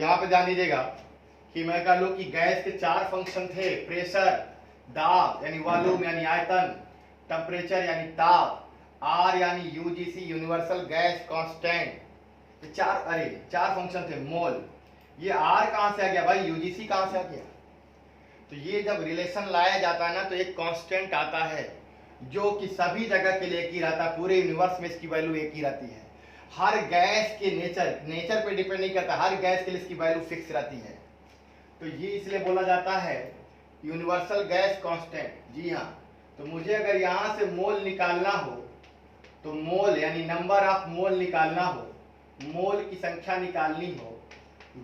यहाँ पे ध्यान दीजिएगा कि मैं कह लूं कि गैस के चार फंक्शन थे, प्रेशर, दाब यानी वॉल्यूम यानी आयतन, टेम्परेचर यानी ताप, आर यानी यूजीसी यूनिवर्सल गैस कांस्टेंट। ये चार फंक्शन थे। मोल, ये आर कहां से आ गया भाई, यूजीसी कहां से आ गया? तो ये जब रिलेशन लाया जाता है ना तो एक कांस्टेंट आता है जो कि सभी जगह के लिए एक ही रहता है, पूरे यूनिवर्स में इसकी वैल्यू एक ही रहती है। हर गैस के नेचर पे डिपेंड नहीं करता, हर गैस के लिए इसकी वैल्यू फिक्स रहती है। तो ये इसलिए बोला जाता है यूनिवर्सल गैस कांस्टेंट। जी हाँ, तो मुझे अगर यहाँ से मोल निकालना हो तो मोल यानी नंबर ऑफ मोल निकालना हो, मोल की संख्या निकालनी हो,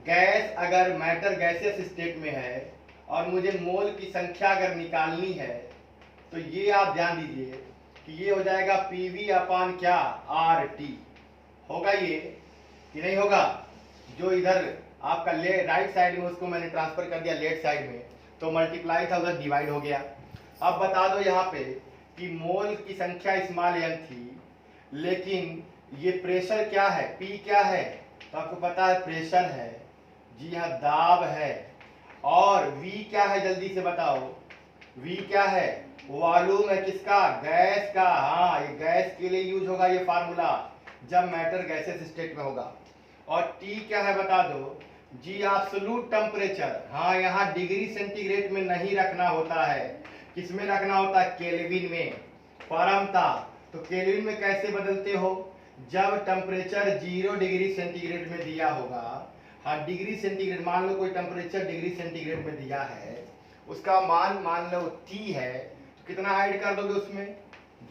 गैस अगर मैटर गैसियस स्टेट में है और मुझे मोल की संख्या अगर निकालनी है तो ये आप ध्यान दीजिए कि ये हो जाएगा पीवी अपान क्या, आर टी। होगा ये कि नहीं होगा? जो इधर आपका राइट साइड में उसको मैंने ट्रांसफर कर दिया लेफ्ट साइड में, तो मल्टीप्लाई था उधर डिवाइड हो गया। अब बता दो यहाँ पे कि मोल की संख्या स्मॉल एन थी, लेकिन ये प्रेशर क्या है, पी क्या है? तो आपको पता है प्रेशर है, जी हाँ दाब है, और वी क्या है जल्दी से बताओ, वी क्या है? वॉल्यूम है किसका, गैस का। हाँ, ये गैस के लिए यूज होगा ये फार्मूला जब मैटर गैसेस स्टेट में होगा। और टी क्या है बता दो, जी एब्सोल्यूट टेम्परेचर। हाँ, यहाँ डिग्री सेंटीग्रेड में नहीं रखना होता है, किसमें रखना होता है, केल्विन में। परमता तो केल्विन में कैसे बदलते हो, जब टेम्परेचर 0 डिग्री सेंटीग्रेड में दिया होगा। हाँ, डिग्री सेंटीग्रेड मान लो कोई टेम्परेचर डिग्री सेंटीग्रेड में दिया है, उसका मान लो टी है, तो कितना ऐड कर दोगे उसमें,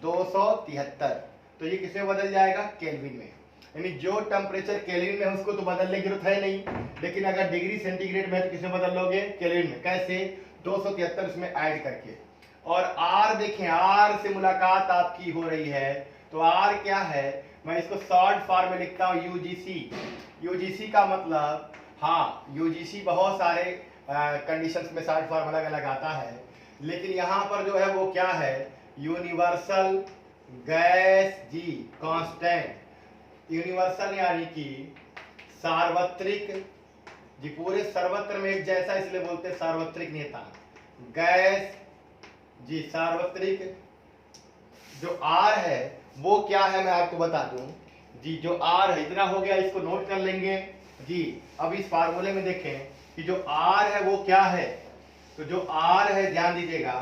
273। तो ये किसमें बदल जाएगा, केल्विन में। यानी जो टेम्परेचर केल्विन में है उसको तो बदलने की जरूरत है नहीं, लेकिन अगर डिग्री सेंटीग्रेड में है तो किसमें बदल लोगे, केल्विन में। कैसे, 273 उसमें ऐड करके। और आर देखें, आर से मुलाकात आपकी हो रही है, तो आर क्या है, मैं इसको शॉर्ट फॉर्म में लिखता हूँ यूजीसी। यूजीसी का मतलब, हाँ यूजीसी बहुत सारे कंडीशंस में शॉर्ट फॉर्म अलग अलग आता है, लेकिन यहाँ पर जो है वो क्या है, यूनिवर्सल गैस जी कांस्टेंट। यूनिवर्सल यानी कि सार्वत्रिक, जी पूरे सर्वत्र में एक जैसा इसलिए बोलते हैं सार्वत्रिक नियतांक। गैस जी सार्वत्रिक, जो आर है वो क्या है मैं आपको बता दूं जी। जो आर है, इतना हो गया, इसको नोट कर लेंगे जी। अब इस फार्मूले में देखें कि जो आर है वो क्या है। तो जो आर है ध्यान दीजिएगा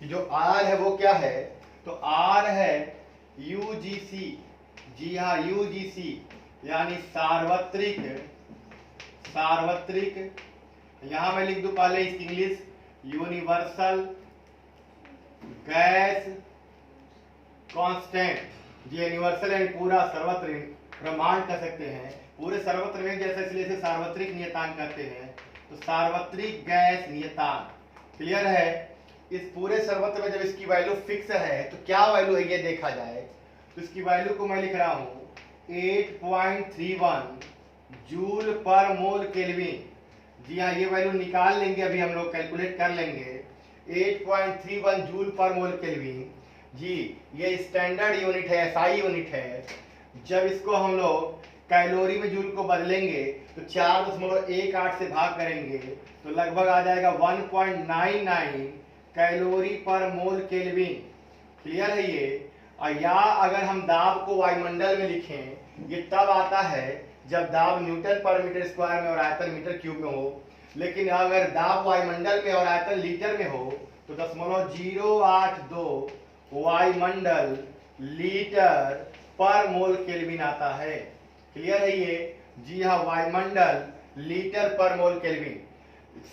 कि जो आर है वो क्या है, तो आर है यूजीसी। जी हाँ, यूजीसी यानी सार्वत्रिक। सार्वत्रिक, यहां मैं लिख दूं पहले इसकी इंग्लिश, यूनिवर्सल गैस कांस्टेंट। जी यूनिवर्सल यानी पूरा सर्वत्र, ब्रह्मांड कह सकते हैं, पूरे सर्वत्र में जैसा, इसलिए इसे सार्वत्रिक नियतांक कहते हैं। तो सार्वत्रिक गैस नियतांक, क्लियर है? इस पूरे सर्वत्र में जब इसकी वैल्यू फिक्स है तो क्या वैल्यू है ये देखा जाए, तो इसकी वैल्यू को मैं लिख रहा हूं 8.31 जूल पर मोल केल्विन। जी हाँ, ये वैल्यू निकाल लेंगे, अभी हम लोग कैलकुलेट कर लेंगे। 8.31 जूल पर मोल केल्विन, जी ये स्टैंडर्ड यूनिट है, एसआई यूनिट है। जब इसको हम लोग कैलोरी में जूल को बदलेंगे तो 4.18 से भाग करेंगे तो लगभग आ जाएगा 1.99 कैलोरी पर मोल केल्विन। क्लियर है ये? और या अगर हम दाब को वायुमंडल में लिखें, ये तब आता है जब दाब न्यूटन पर मीटर स्क्वायर में और आयतन मीटर क्यूब में हो, लेकिन अगर दाब वायुमंडल में और आयतन लीटर में हो तो 0.082 वायुमंडल लीटर पर मोल केल्विन आता है। क्लियर है ये? जी हाँ, वायुमंडल लीटर पर मोल केल्विन।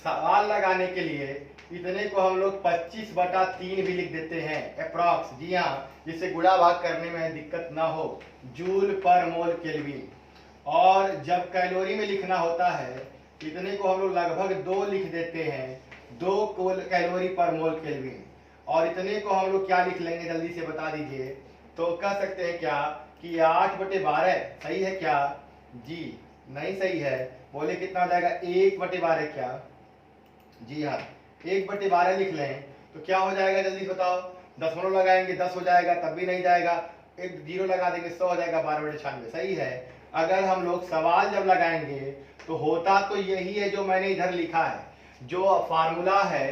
सवाल लगाने के लिए इतने को हम लोग 25/3 भी लिख देते हैं अप्रॉक्स। जी हाँ, जिससे गुणा भाग करने में दिक्कत ना हो, जूल पर मोल केल्विन। और जब कैलोरी में लिखना होता है इतने को हम लोग लगभग 2 लिख देते हैं, 2 कैलोरी पर मोल केल्विन। और इतने को हम लोग क्या लिख लेंगे जल्दी से बता दीजिए, तो कह सकते हैं क्या कि 8/12। सही है क्या? जी नहीं सही है, बोले कितना हो जाएगा, 1/12 क्या? जी हाँ, 1/12 लिख लें तो क्या हो जाएगा जल्दी बताओ, दशमलव लगाएंगे 10 हो जाएगा, तब भी नहीं जाएगा, एक जीरो लगा देंगे 100 हो जाएगा, 12/96। सही है। अगर हम लोग सवाल जब लगाएंगे तो होता तो यही है जो मैंने इधर लिखा है, जो फार्मूला है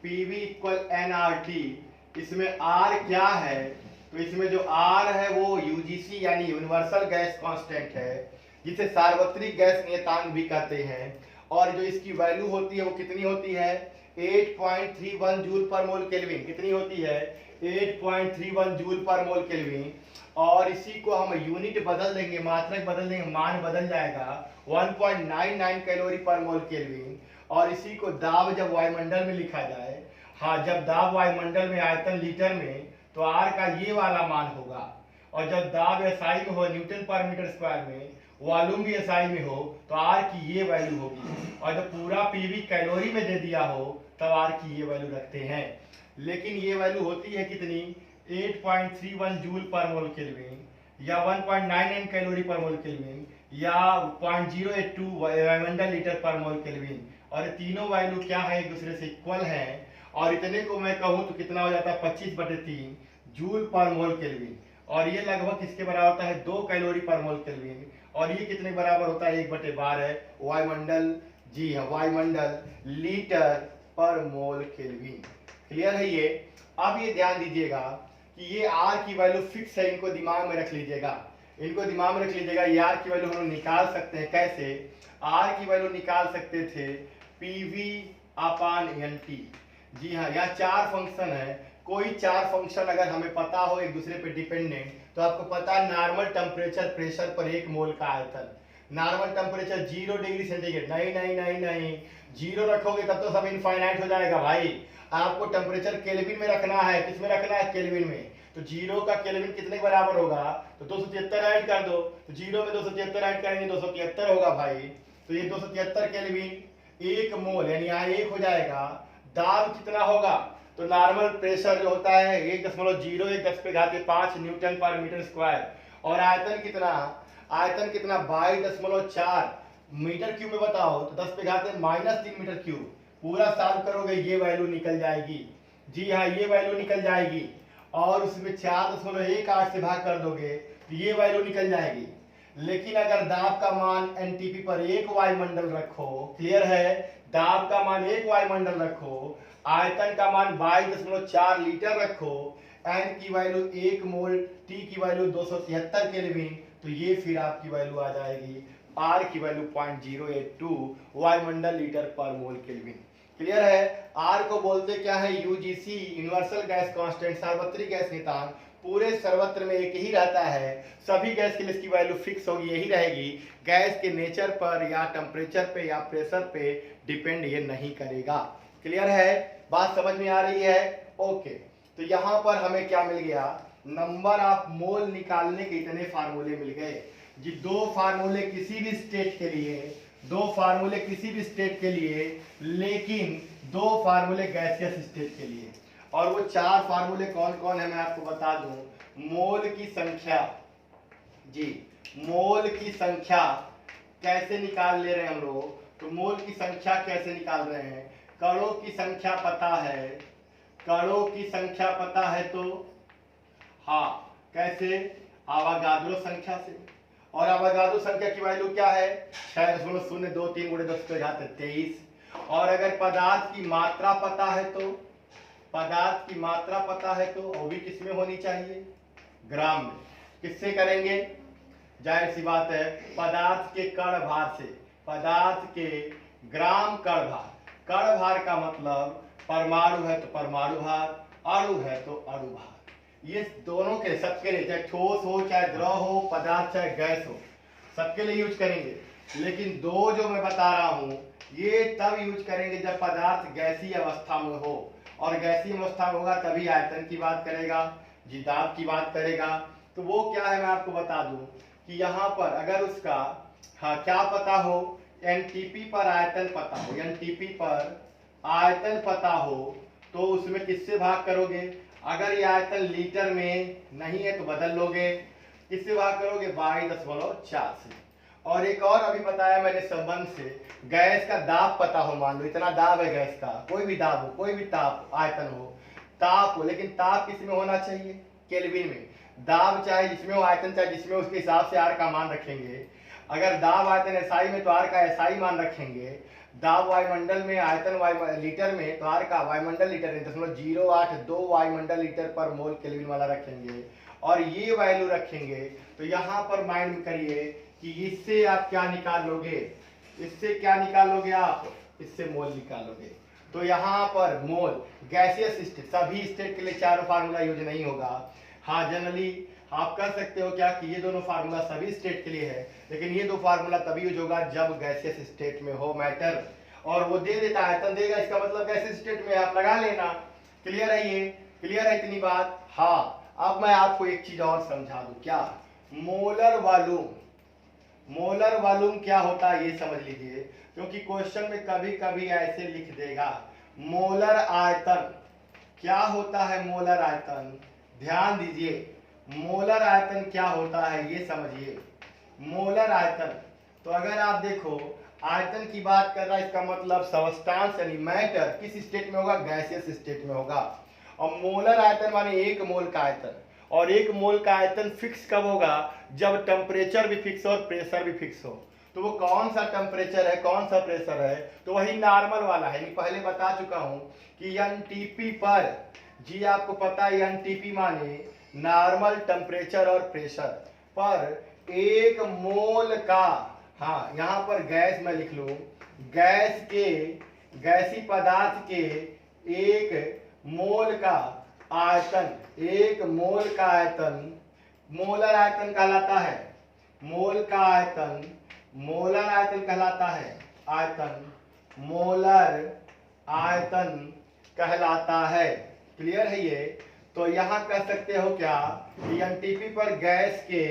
PV इक्वल nRT, इसमें R क्या है, तो इसमें जो R है वो UGC यानी यूनिवर्सल गैस कांस्टेंट है, जिसे सार्वत्रिक गैस नियतांक भी कहते हैं। और जो इसकी वैल्यू होती है वो कितनी होती है, 8.31 जूल पर मोल केल्विन। कितनी होती है, 8.31 जूल पर मोल केल्विन। और इसी को हम यूनिट बदल देंगे, मात्रक बदल देंगे, मान बदल जाएगा 1.99 कैलोरी पर मोल केल्विन। और इसी को दाब जब वायुमंडल में लिखा जाए, हाँ जब दाब वायुमंडल में आयतन लीटर में, तो आर का ये वाला मान होगा। और जब दाब एसआई में हो, न्यूटन पर मीटर स्क्वायर में, वॉल्यूम भी एसआई में हो, तो आर की ये वैल्यू होगी। और जब पूरा पीवी कैलोरी में दे दिया हो तब आर की ये वैल्यू रखते हैं। लेकिन ये वैल्यू होती है कितनी, 8.31 जूल पर मोल केल्विन, या 1.99 कैलोरी पर मोल केल्विन, या 0.082 वायुमंडल लीटर पर मोल केल्विन। और ये तीनों वैल्यू क्या है, एक दूसरे से इक्वल है। और इतने को मैं कहूँ तो कितना हो जाता है, 25/3 जूल पर मोल केल्विन। और ये लगभग किसके बराबर होता है, 2 कैलोरी पर मोल केल्विन। और ये कितने बराबर होता है, 1/12 वायुमंडल, जी हाँ वायुमंडल लीटर पर मोल केल्विन। क्लियर है ये। अब ये ध्यान दीजिएगा कि ये आर की वैल्यू फिक्स है, इनको दिमाग में रख लीजिएगा, इनको दिमाग में रख लीजिएगा। ये आर की वैल्यू हम लोग निकाल सकते हैं। कैसे आर की वैल्यू निकाल सकते थे, PV/NT। जी हाँ, यहाँ 4 फंक्शन है। कोई 4 फंक्शन अगर हमें पता हो एक दूसरे पे डिपेंडेंट, तो आपको पता है नॉर्मल टेम्परेचर प्रेशर पर 1 मोल का आयतन, नॉर्मल टेम्परेचर 0 डिग्री सेंटीग्रेड, नहीं नहीं नहीं नहीं, 0 रखोगे तब तो सब इनफाइनाइट हो जाएगा भाई। आपको टेम्परेचर केल्विन में रखना है, किसमें रखना है, केल्विन में। तो 0 का केल्विन कितने के बराबर होगा, तो 273 ऐड कर दो, तो 0 में 273 ऐड करेंगे 273 होगा भाई। तो ये 273 केल्विन 1 मोल, यानी यहाँ 1 हो जाएगा। दाब कितना होगा, तो नॉर्मल प्रेशर जो होता है 1.01 10⁵5 न्यूटन पर मीटर स्क्वायर। और आयतन कितना, आयतन कितना 22.4 मीटर क्यूब में बताओ, तो 10⁻³ मीटर क्यूब। पूरा सॉल्व करोगे ये वैल्यू निकल जाएगी। जी हाँ, ये वैल्यू निकल जाएगी। और उसमें 4.18 से भाग कर दोगे तो ये वैल्यू निकल जाएगी। लेकिन अगर दाब का मान एनटीपी पर 1 वायुमंडल रखो, क्लियर है, दाब का मान 1 वायुमंडल रखो, आयतन का मान 22.4 लीटर रखो, एन की वैल्यू 1 मोल, टी की वैल्यू 273 केल्विन, तो ये फिर आपकी वैल्यू आ जाएगी, आर की वैल्यू 0.082 वायुमंडल लीटर पर मोल केल्विन। क्लियर है। आर को बोलते क्या है, यूजीसी यूनिवर्सल गैस कांस्टेंट, सार्वत्रिक गैस नियतांक। पूरे सर्वत्र में एक ही रहता है, सभी गैस के लिए इसकी वैल्यू फिक्स होगी, यही रहेगी। गैस के नेचर पर या टेम्परेचर पे या प्रेशर पे डिपेंड ये नहीं करेगा। क्लियर है, बात समझ में आ रही है। ओके, तो यहाँ पर हमें क्या मिल गया, नंबर ऑफ मोल निकालने के इतने फार्मूले मिल गए जी। 2 फार्मूले किसी भी स्टेट के लिए, 2 फार्मूले किसी भी स्टेट के लिए, लेकिन 2 फार्मूले गैसियस स्टेट के लिए। और वो 4 फार्मूले कौन कौन है मैं आपको बता दूं। मोल की संख्या, जी मोल की संख्या कैसे निकाल ले रहे हैं हम लोग, तो मोल की संख्या कैसे निकाल रहे हैं, कणों की संख्या पता है, कणों की संख्या पता है, तो हाँ कैसे, आवागाद्रो संख्या से। और आवागाद्रो संख्या की वैल्यू क्या है, 6.023 × 10⁻23। और अगर पदार्थ की मात्रा पता है, तो पदार्थ की मात्रा पता है, तो वो भी किसमें होनी चाहिए, ग्राम में। किससे करेंगे, जाहिर सी बात है पदार्थ के कण भार से, पदार्थ के ग्राम कण भार। कण भार का मतलब परमाणु है तो परमाणु भार, अणु है तो अणु भार। ये दोनों के सबके लिए, चाहे ठोस हो चाहे द्रव हो, पदार्थ चाहे गैस हो, सबके लिए यूज करेंगे। लेकिन 2 जो मैं बता रहा हूं ये तब यूज करेंगे जब पदार्थ गैसीय अवस्था में हो, और गैसीय अवस्था में होगा तभी आयतन की बात करेगा, जी दाब की बात करेगा। तो वो क्या है मैं आपको बता दूं कि यहाँ पर अगर उसका हाँ क्या पता हो, एनटीपी पर आयतन पता हो, एनटीपी पर आयतन पता हो, तो उसमें किससे भाग करोगे, अगर ये आयतन लीटर में नहीं है तो बदल लोगे, किससे भाग करोगे, 22.4 से। और एक और अभी बताया मैंने संबंध से, गैस का दाब पता हो, मान लो इतना दाब है गैस का, कोई भी दाब हो, कोई भी ताप आयतन हो, ताप हो, लेकिन ताप किस में होना चाहिए, केल्विन में। दाब चाहे जिसमें हो, आयतन चाहे जिसमें हो, उसके हिसाब से आर का मान रखेंगे। अगर दाब आयतन एसआई में तो आर का एसआई मान रखेंगे। दाब वायुमंडल में, आयतन वायु लीटर में, तो आर का वायुमंडल लीटर में 0.082 वायुमंडल लीटर पर मोल केल्विन वाला रखेंगे और ये वैल्यू रखेंगे। तो यहाँ पर माइंड करिए कि इससे आप क्या निकाल लोगे, इससे क्या निकाल लोगे आप, इससे मोल निकालोगे। तो यहाँ पर मोल गैसियस स्टेट, सभी स्टेट के लिए चारों फार्मूला यूज नहीं होगा। हाँ जनरली आप कर सकते हो क्या कि ये दोनों फार्मूला सभी स्टेट के लिए है, लेकिन ये दो फार्मूला तभी यूज होगा जब गैसियस स्टेट में हो मैटर, और वो दे देता है आयतन देगा, इसका मतलब गैसियस स्टेट में आप लगा लेना। क्लियर है ये, क्लियर है इतनी बात। हाँ अब मैं आपको एक चीज और समझा दूं, क्या मोलर वॉल्यूम, मोलर वॉल्यूम क्या होता है ये समझ लीजिए, क्योंकि क्वेश्चन में कभी कभी ऐसे लिख देगा मोलर आयतन। क्या होता है मोलर आयतन, ध्यान दीजिए, मोलर आयतन क्या होता है ये समझिए। मोलर आयतन, तो अगर आप देखो आयतन की बात कर रहा है, इसका मतलब सबस्टांस यानी मैटर किस स्टेट में होगा, गैसियस स्टेट में होगा। और मोलर आयतन माने एक मोल का आयतन, और एक मोल का आयतन फिक्स कब होगा, जब टेम्परेचर भी फिक्स हो और प्रेशर भी फिक्स हो। तो वो कौन सा टेम्परेचर है, कौन सा प्रेशर है, तो वही नॉर्मल वाला है। पहले बता चुका हूं कि एनटीपी पर, जी आपको पता है एनटीपी माने नॉर्मल टेम्परेचर और प्रेशर पर एक मोल का, हाँ यहाँ पर गैस मैं लिख लूं, गैस के, गैसी पदार्थ के एक मोल का आयतन, एक मोल का आयतन मोलर आयतन कहलाता है। मोल का आयतन मोलर आयतन कहलाता है, आयतन मोलर आयतन कहलाता है। क्लियर है ये। तो यहां कह सकते हो क्या कि एनटीपी पर गैस के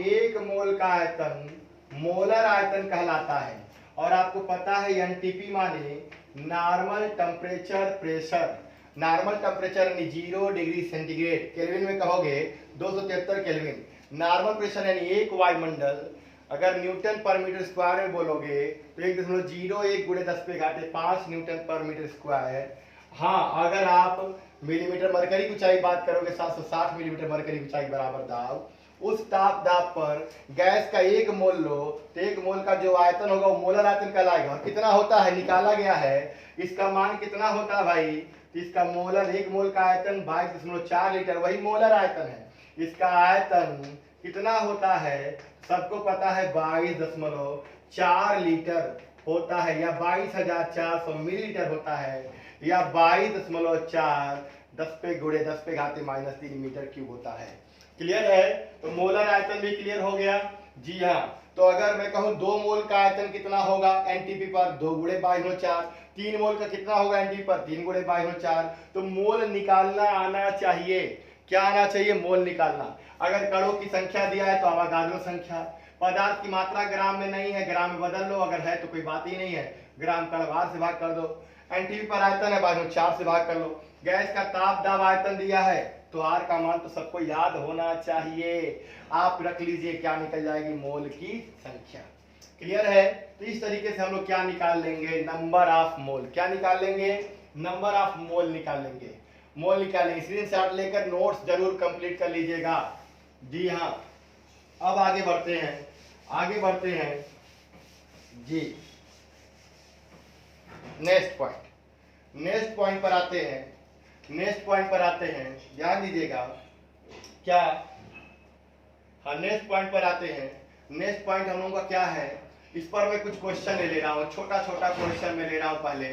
एक मोल का आयतन मोलर आयतन कहलाता है। और आपको पता है एनटीपी माने normal temperature pressure, normal temperature यानी 0 डिग्री सेंटीग्रेड, केल्विन में कहोगे 273 केल्विन। नॉर्मल प्रेशर यानी एक वायुमंडल, अगर न्यूटन पर मीटर स्क्वायर में बोलोगे तो 1.01 गुणे 10⁵5 न्यूटन पर मीटर स्क्वायर। हाँ अगर आप मिलीमीटर मरकरी की ऊंचाई बात करोगे 760 मिलीमीटर मरकरी की ऊंचाई बराबर दाब, उस ताप दाब पर गैस का एक मोल लो तो एक मोल का जो आयतन होगा वो मोलर आयतन कहलाएगा। और कितना होता है निकाला गया है, इसका मान कितना होता है भाई, तो इसका मोलर, एक मोल का आयतन 22.4 लीटर, वही मोलर आयतन है। इसका आयतन कितना होता है, सबको पता है 22.4 लीटर होता है, या 22,400 मिलीलीटर होता है, या 22.4 10⁻⁻³ मीटर क्यूब होता है। क्लियर है। तो मोलर आयतन भी क्लियर हो गया। जी हाँ, तो अगर मैं कहूं 2 मोल का आयतन कितना होगा एनटीपी पर, 2 गुणे 22/4। 3 मोल का कितना होगा एनटीपी पर, 3 गुणे 22/4। तो मोल निकालना आना चाहिए, क्या आना चाहिए, मोल निकालना। अगर कणों की संख्या दिया है तो अवोगाद्रो संख्या, पदार्थ की मात्रा ग्राम में नहीं है, ग्राम में बदल लो, अगर है तो कोई बात ही नहीं है, ग्राम कणवार से भाग कर दो। एनटीपी पर आयतन है 4 से भाग कर लो। गैस का ताप दाब आयतन दिया है तो आर का मान तो सबको याद होना चाहिए, आप रख लीजिए, क्या निकल जाएगी, मोल की संख्या। क्लियर है। तो इस तरीके से हम लोग क्या निकाल लेंगे, नंबर ऑफ मोल, क्या निकाल लेंगे, नंबर ऑफ मोल निकाल लेंगे, मोल निकालेंगे। स्क्रीनशॉट लेकर नोट्स जरूर कंप्लीट कर लीजिएगा। जी हाँ, अब आगे बढ़ते हैं, आगे बढ़ते हैं जी, नेक्स्ट पॉइंट, नेक्स्ट पॉइंट पर आते हैं, नेक्स्ट पॉइंट पर आते हैं, ध्यान दीजिएगा क्या, हाँ नेक्स्ट पॉइंट पर आते हैं। नेक्स्ट पॉइंट हम लोगों का क्या है, इस पर मैं कुछ क्वेश्चन ले रहा हूँ, छोटा छोटा क्वेश्चन में ले रहा हूँ पहले।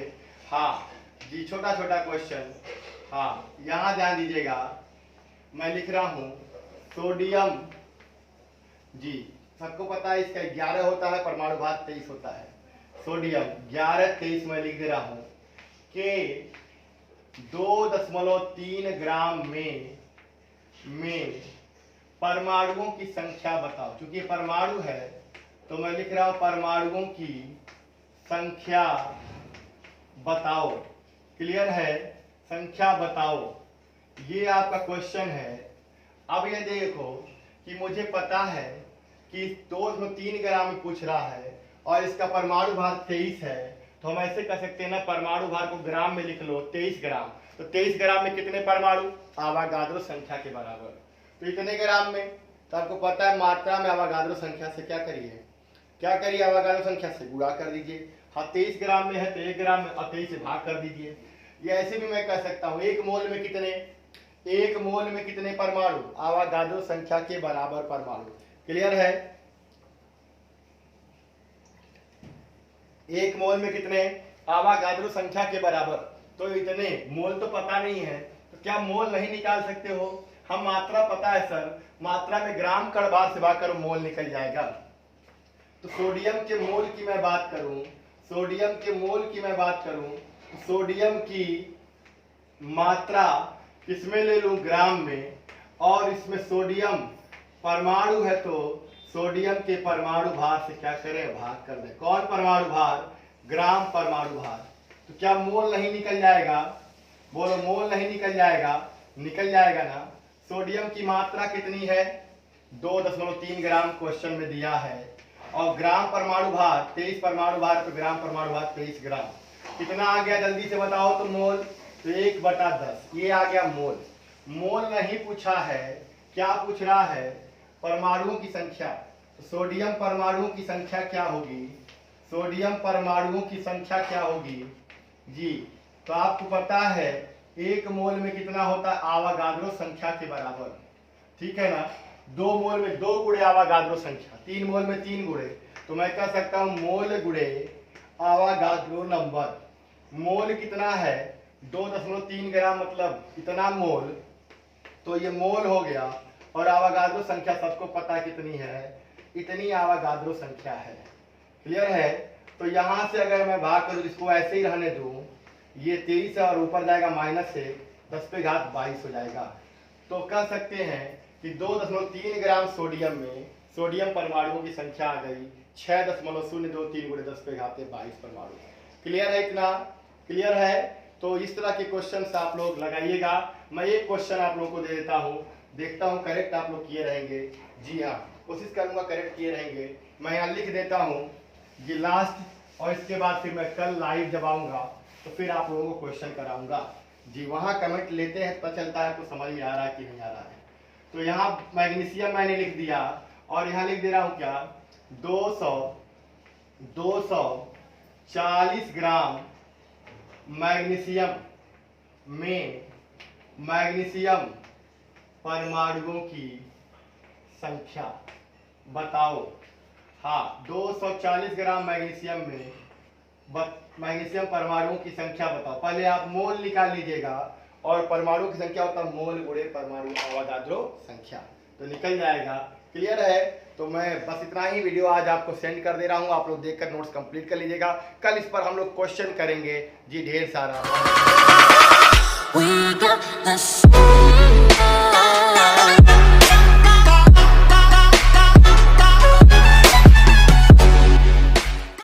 हाँ जी, छोटा छोटा क्वेश्चन। हाँ यहाँ ध्यान दीजिएगा, मैं लिख रहा हूँ सोडियम, जी सबको पता है इसका 11 होता है, परमाणु भार 23 होता है। सोडियम 11 23 मैं लिख दे रहा हूँ के 2.3 ग्राम में परमाणुओं की संख्या बताओ। क्योंकि परमाणु है तो मैं लिख रहा हूं परमाणुओं की संख्या बताओ। क्लियर है, संख्या बताओ, ये आपका क्वेश्चन है। अब ये देखो कि मुझे पता है कि 2.3 ग्राम में पूछ रहा है और इसका परमाणु भार 23 है, तो हम ऐसे कर सकते हैं ना, परमाणु भार को ग्राम में लिख लो 23 ग्राम। तो 23 ग्राम में कितने परमाणु, अवोगाद्रो संख्या के बराबर। तो इतने ग्राम में। तो आपको पता है मात्रा में अवोगाद्रो संख्या से क्या करिए अवोगाद्रो संख्या से गुणा कर दीजिए। हाँ 23 ग्राम में है तो 1 ग्राम में 23 से भाग कर दीजिए। ये ऐसे भी मैं कह सकता हूँ एक मोल में कितने परमाणु, अवोगाद्रो संख्या के बराबर परमाणु। क्लियर है? एक मोल में कितने, अवोगाद्रो संख्या के बराबर। तो इतने मोल तो पता नहीं है तो क्या मोल नहीं निकाल सकते हो? हम मात्रा पता है सर, मात्रा में ग्राम कण बार से भाग करो मोल निकल जाएगा। तो सोडियम के मोल की मैं बात करूं, तो सोडियम की मात्रा किसमें ले लूं, ग्राम में, और इसमें सोडियम परमाणु है तो सोडियम के परमाणु भार से क्या करें, भाग कर दें। कौन परमाणु भार, ग्राम परमाणु भार। तो क्या मोल नहीं निकल जाएगा? बोलो मोल नहीं निकल जाएगा? निकल जाएगा ना। सोडियम की मात्रा कितनी है, 2.3 ग्राम क्वेश्चन में दिया है, और ग्राम परमाणु भार 23 परमाणु भार, तो ग्राम परमाणु भार 23 ग्राम। कितना आ गया जल्दी से बताओ तो मोल, तो 1/10 ये आ गया मोल। मोल नहीं पूछा है, क्या पूछ रहा है, परमाणुओं की संख्या। तो सोडियम परमाणुओं की संख्या क्या होगी, जी? तो आपको पता है एक मोल में कितना होता है, अवोगाद्रो संख्या के बराबर, ठीक है ना। 2 मोल में 2 गुणे अवोगाद्रो संख्या, 3 मोल में 3 गुणे, तो मैं कह सकता हूं मोल गुणे अवोगाद्रो नंबर। मोल कितना है, 2.3 ग्राम, मतलब इतना मोल, तो ये मोल हो गया। और अवोगाद्रो संख्या सबको पता कितनी है, इतनी अवोगाद्रो संख्या है। क्लियर है? तो यहां से अगर मैं भाग करूं, इसको ऐसे ही रहने दूं, ये 23 और ऊपर जाएगा माइनस से 10⁻22 हो जाएगा। तो कह सकते हैं कि 2.3 ग्राम सोडियम में सोडियम परमाणुओं की संख्या आ गई 6.023 × 10⁻22 परमाणु। क्लियर है? इतना क्लियर है? तो इस तरह के क्वेश्चन आप लोग लगाइएगा। मैं एक क्वेश्चन आप लोगों को दे देता हूँ, देखता हूँ करेक्ट आप लोग किए रहेंगे। जी हाँ, कोशिश करूंगा करेक्ट किए रहेंगे। मैं यहाँ लिख देता हूँ ये लास्ट, और इसके बाद फिर मैं कल लाइव जब आऊँगा तो फिर आप लोगों को क्वेश्चन कराऊंगा। जी वहाँ कमेंट लेते हैं, पता चलता है आपको समझ में आ रहा है कि नहीं आ रहा है। तो यहाँ मैग्नीशियम मैंने लिख दिया, और यहाँ लिख दे रहा हूँ क्या, 240 ग्राम मैग्नीशियम में मैग्नीशियम परमाणुओं की संख्या बताओ। हाँ 240 ग्राम मैग्नीशियम में मैग्नीशियम परमाणुओं की संख्या बताओ। पहले आप मोल निकाल लीजिएगा, और परमाणु की संख्या होता है मोल गुणे परमाणु अवोगाद्रो संख्या, तो निकल जाएगा। क्लियर है? तो मैं बस इतना ही वीडियो आज आपको सेंड कर दे रहा हूँ, आप लोग देखकर नोट्स कंप्लीट कर लीजिएगा। कल इस पर हम लोग क्वेश्चन करेंगे जी ढेर सारा।